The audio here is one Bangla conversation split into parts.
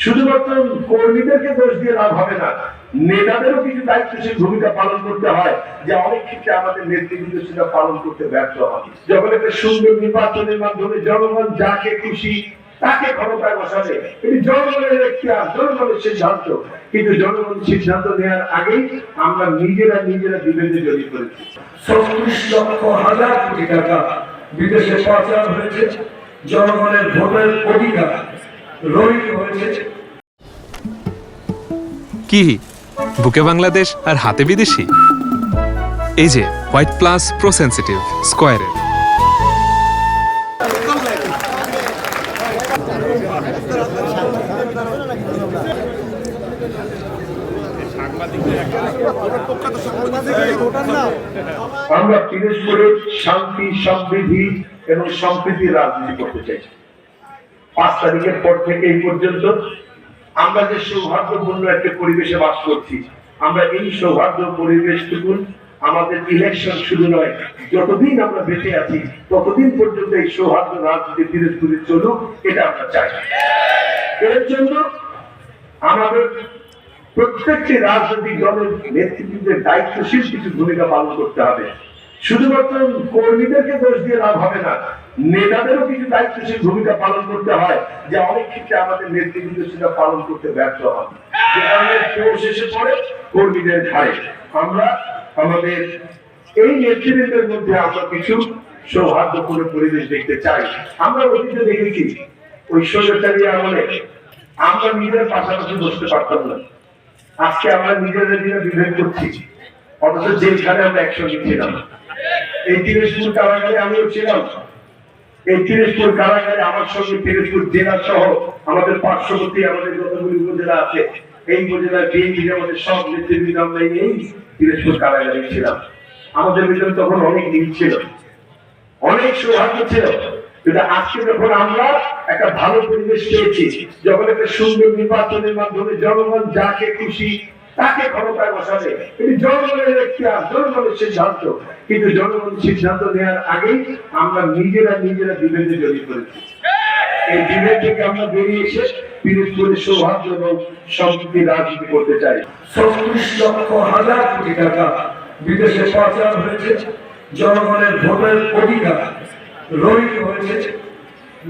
শুধুমাত্র কর্মীদেরকে দোষ দিয়ে লাভ হবে না, নেতাদেরও কিছু দায়িত্বশীল ভূমিকা পালন করতে হয়, যে অনেক ক্ষেত্রে আমাদের নেতৃবৃন্দ সেটা পালন করতে ব্যর্থ হয়। যখন একটা সুন্দর নির্বাচনের মাধ্যমে জনগণ যাকে খুশি তাকে ক্ষমতায় বসাবে, এটি জনগণের এখতিয়ার, জনগণের সিদ্ধান্ত। কিন্তু জনগণ সিদ্ধান্ত নেওয়ার আগেই আমরা নিজেরা বিভেদে জড়িয়ে পড়েছি। 34 লক্ষ হাজার কোটি টাকা বিদেশে পাচার হয়েছে, জনগণের ভোটের অধিকার রহিত হয়েছে। কি বুকে বাংলাদেশ আর হাতে বিদেশি? এই যে হোয়াইট প্লাস প্রো সেনসিটিভ স্কয়ারের। আমরা পিরোজপুরে শান্তি, সমৃদ্ধি এবং সম্প্রীতির রাজনীতি করতে চাই। 5 তারিখের পর থেকে এই পর্যন্ত আমরা যে সৌহার্দ্যপূর্ণ একটা পরিবেশে বাস করছি, আমরা এই সৌহার্দ্য পরিবেশটুকু আমাদের ইলেকশন শুরু নয়, যতদিন আমরা বেঁচে আছি ততদিন পর্যন্ত এই সৌহার্দ্য রাজনীতি পিরোজপুরে চলুক, এটা আমরা চাই। এর জন্য আমাদের প্রত্যেকটি রাজনৈতিক দলের নেতৃত্বের দায়িত্বশীল কিছু ভূমিকা পালন করতে হবে। শুধুমাত্র কর্মীদেরকে দোষ দিয়ে লাভ হবে না, নেতাদেরও কিছু দায়িত্বশীল ভূমিকা পালন করতে হয়, যে অনেক ক্ষেত্রে আমাদের নেতৃবৃন্দ সেটা পালন করতে ব্যর্থ হয়, যে কারণে কেউ শেষে পড়ে কর্মীদের ঘাড়ে। আমরা আমাদের এই নেতৃবৃন্দের মধ্যে আমরা কিছু সৌহার্দ্যপূর্ণ পরিবেশ দেখতে চাই। আমরা অতীতে দেখেছি ওই স্বৈরাচারী আমলে আমরা নিজের পাশাপাশি বসতে পারতাম না, আজকে আমরা নিজেরা বিভেদ করছি, অথচ যেখানে আমরা একসঙ্গে ছিলাম। এই পিরোজপুর কারাগারে আমিও ছিলাম, এই পিরোজপুর কারাগারে আমার সঙ্গে পিরোজপুর জেলা সহ আমাদের পার্শ্ববর্তী আমাদের যতগুলি উপজেলা আছে, এই উপজেলার বিএনপির আমাদের সব নেতৃবৃন্দ আমরা এই পিরোজপুর কারাগারে ছিলাম। আমাদের ভিতরে তখন অনেক মিল ছিল, অনেক সৌহার্দ্য ছিল। কিন্তু আজকে যখন আমরা একটা ভালো পরিবেশ পেয়েছি, যখন একটা সুন্দর নির্বাচনের মাধ্যমে জনগণ যাকে খুশি তাকে ক্ষমতায় বসাবে, এটি জনগণের এখতিয়ার, জনগণের সিদ্ধান্ত। কিন্তু জনগণ সিদ্ধান্ত নেওয়ার আগেই আমরা নিজেরা বিভেদে জড়িয়ে পড়েছি। এই বিভেদ থেকে আমরা বেরিয়ে এসে পিরোজপুরের সৌহার্দ্য এবং সম্প্রীতি রাজনীতি করতে চাই। 34 লক্ষ হাজার কোটি টাকা বিদেশে পাচার হয়েছে, জনগণের ভোটের অধিকার রহিত হয়েছে,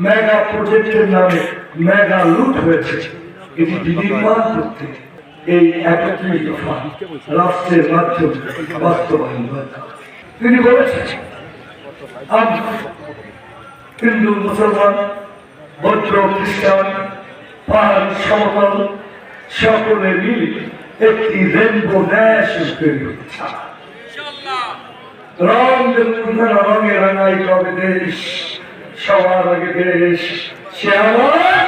মেগা প্রজেক্টের নামে মেগা লুট হয়েছে। এটি বিনির্মাণ করতে এই 31 দফা রাষ্ট্রের মাধ্যমে বাস্তবায়ন হয়েছে। তিনি বলেছেন, আমি হিন্দু, মুসলমান, বৌদ্ধ, খ্রিস্টান, পাহাড়ি, সমতল সকলে মিলে একটি রেনবো ন্যাশন তৈরি হচ্ছে। রং রঙে রাঙাই কবে দেশ, সবার আগে দেশ, সে আমার